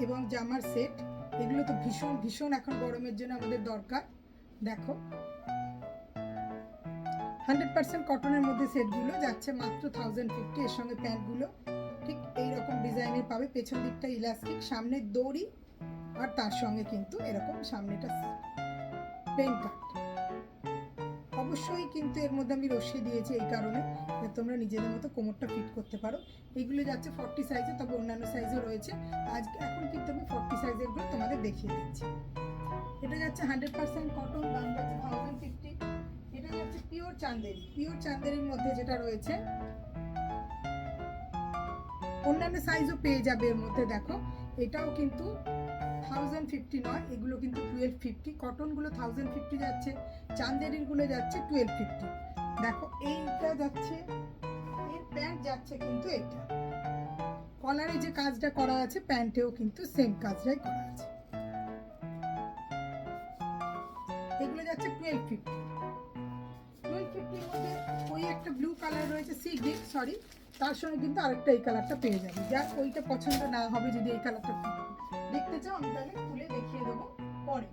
এবং জামার সেট, এগুলো তো ভীষণ ভীষণ এখন গরমের জন্য আমাদের দরকার। দেখো 100% কটনের মধ্যে সেটগুলো যাচ্ছে মাত্র 1050। এর সঙ্গে প্যান্টগুলো ঠিক এইরকম ডিজাইনের পাবে, পেছন দিকটা ইলাস্টিক, সামনে দড়ি, আর তার সঙ্গে কিন্তু এরকম সামনেটা পেন কাট। অবশ্যই কিন্তু এর মধ্যে আমি রশ্মি দিয়েছি এই কারণে যে তোমরা নিজেদের মতো কোমরটা ফিট করতে পারো। এইগুলো যাচ্ছে 40 সাইজে, তবে অন্যান্য সাইজও রয়েছে। এখন কিন্তু আমি 40 সাইজেরগুলো তোমাদের দেখিয়ে দিচ্ছি। এটা যাচ্ছে 100% কটন, দাম যাচ্ছে 1050। এটা যাচ্ছে পিওর চান্দেরি। পিওর চান্দেরির মধ্যে যেটা রয়েছে, অন্যান্য সাইজও পেয়ে যাবে এর মধ্যে। দেখো এটাও কিন্তু 1050 নয়, এগুলো কিন্তু 1250। কটনগুলো 1050 যাচ্ছে, চান্দেরিরগুলো যাচ্ছে 1250। দেখো এইটা যাচ্ছে, এর প্যান্ট যাচ্ছে কিন্তু এটা কলারে যে কাজটা করা আছে, প্যান্টেও কিন্তু সেম কাজটাই করা আছে। এগুলো যাচ্ছে 1250। 1250 মধ্যে ওই একটা ব্লু কালার রয়েছে, সি গ্রিন, সরি, তার সঙ্গে কিন্তু আরেকটা এই কালারটা পেয়ে যাবে। যা ওইটা পছন্দ না হবে, যদি এই কালারটা দেখতে চাও আমি তাহলে খুলে দেখিয়ে দেবো পরে।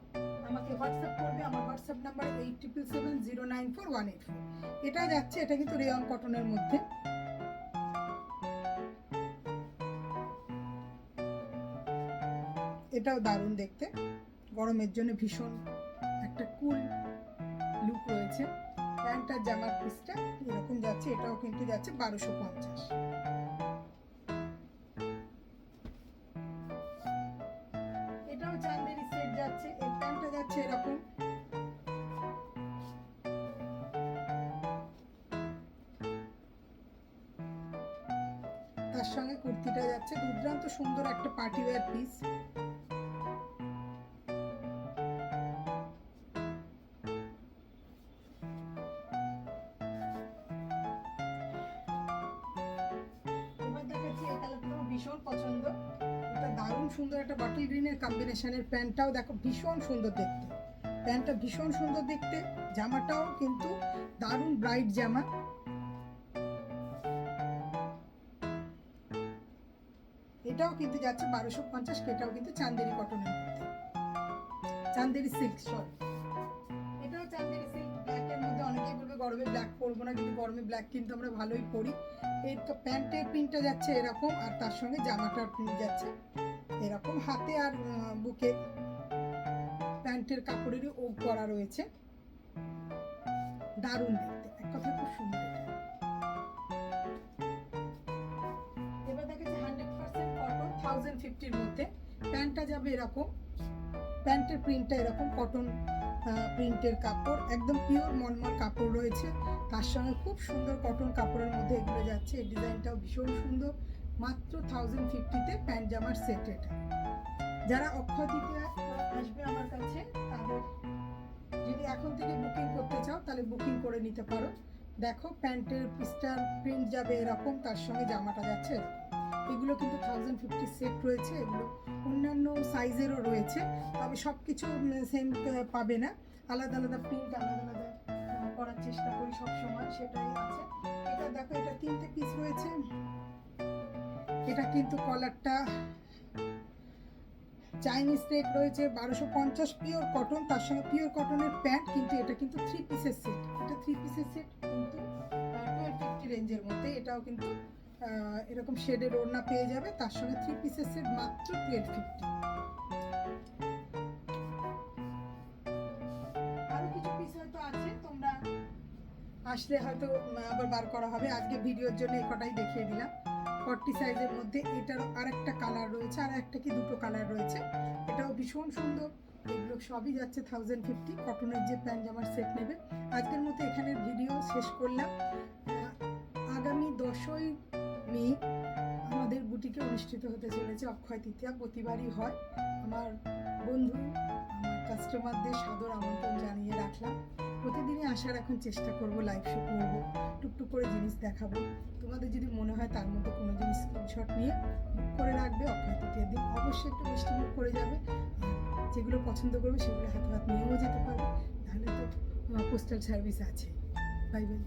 আমাকে হোয়াটসঅ্যাপ করবে, আমার হোয়াটসঅ্যাপ নাম্বার 8777094184। এটা যাচ্ছে, এটা কিন্তু রেয়ন কটনের মধ্যে। এটাও দারুণ দেখতে, গরমের জন্য ভীষণ একটা কুল লুক রয়েছে। প্যান্ট আর জামার পিসটা এরকম যাচ্ছে, এটাও কিন্তু যাচ্ছে 1250। এটাও চান্দেরি সেট যাচ্ছে, এর প্যান্টটা যাচ্ছে এরকম, তার সঙ্গে কুর্তিটা যাচ্ছে। দুর্দান্ত সুন্দর একটা পার্টি ওয়্যার পিস। ভীষণ পছন্দ, এটা দারুণ সুন্দর একটা বটল গ্রিনের কম্বিনেশনের। প্যান্টটাও দেখো ভীষণ সুন্দর দেখতে, প্যান্টটা ভীষণ সুন্দর দেখতে, জামাটাও কিন্তু দারুণ ব্রাইট জামা। এটাও কিন্তু যাচ্ছে 1250, এটাও কিন্তু চান্দেরি কটনের মধ্যে, চান্দেরি সিল্ক, সরি এটাও চান্দেরি সিল্ক। ব্ল্যাকের মধ্যে অনেকেই বলবে গরমে ব্ল্যাক পরবো না, কিন্তু গরমে ব্ল্যাক কিন্তু আমরা ভালোই পরি। এই তো প্যান্টের প্রিন্টটা যাচ্ছে এরকম, আর তার সঙ্গে জামাটার প্রিন্ট যাচ্ছে এরকম। হাতে আর বুকে প্যান্টের কাপড়েরই ও করা রয়েছে, দারুণ দেখতে, এক কথা খুব সুন্দর। এবার দেখেছি 100% কটন, 1050-র মধ্যে। প্যান্টটা যাবে এরকম, প্যান্টের প্রিন্টটা এরকম কটন প্রিন্টের কাপড়, একদম পিওর মলমল কাপড় রয়েছে, তার সঙ্গে খুব সুন্দর কটন কাপড়ের মধ্যে এগুলো যাচ্ছে। এই ডিজাইনটাও ভীষণ সুন্দর, মাত্র 1050-তে প্যান্ট জামার সেট। এটা যারা অক্ষয় তৃতীয়া আসবে আমার কাছে, তাদের যদি এখন থেকে বুকিং করতে চাও তাহলে বুকিং করে নিতে পারো। দেখো প্যান্টের পিসটার প্রিন্ট যাবে এরকম, তার সঙ্গে জামাটা যাচ্ছে এরকম। এগুলো কিন্তু 1050 সেট রয়েছে, এগুলো অন্যান্য সাইজেরও রয়েছে, তবে সব কিছু সেম পাবে না, আলাদা আলাদা প্রিন্ট আলাদা আলাদা করার চেষ্টা করি সব সময়, সেটাই আছে। এটা দেখো, এটা 3টে পিস রয়েছে। এটা কিন্তু কলারটা চাইনিজ নেক রয়েছে, 1250 পিওর কটন, তার সঙ্গে পিওর কটনের প্যান্ট, কিন্তু এটা কিন্তু 3 পিসের সেট। এটা 3 পিসের সেট কিন্তু 1250 রেঞ্জের মধ্যে। এটাও কিন্তু এরকম শেডের ওড়না পেয়ে যাবে, তার সঙ্গে 3 পিসের সেট মাত্র 1250। আরো কিছু পিস হয়তো আছে, তোমরা আসলে হয়তো আবার বার করা হবে। আজকে ভিডিওর জন্য এই কটাই দেখিয়ে দিলাম। 40 সাইজের মধ্যে এটারও আরেকটা কালার রয়েছে, আর একটা কি দুটো কালার রয়েছে, এটাও ভীষণ সুন্দর। এগুলো সবই যাচ্ছে 1050। কটনের যে প্যান্ট জামার সেট নেবে। আজকের মতো এখানের ভিডিও শেষ করলাম। আগামী 10ই মে আমাদের বুটিকে অনুষ্ঠিত হতে চলেছে অক্ষয় তৃতীয়া, প্রতিবারই হয়। আমার বন্ধু, আমার কাস্টমারদের সাদর আমন্ত্রণ জানিয়ে রাখলাম। প্রতিদিনই আসার এখন চেষ্টা করব, লাইভ শো করবো, টুকটুক করে জিনিস দেখাবো। তোমাদের যদি মনে হয় তার মধ্যে কোনো জিনিস স্ক্রিনশট নিয়ে বুক করে রাখবে, অক্ষয় তৃতীয়ার দিন অবশ্যই একটু মিষ্টি মুখ করে যাবে। আর যেগুলো পছন্দ করবে সেগুলো হাতে হাত নিয়েও যেতে পারবে, তাহলে তো পোস্টাল সার্ভিস আছে। Bye bye.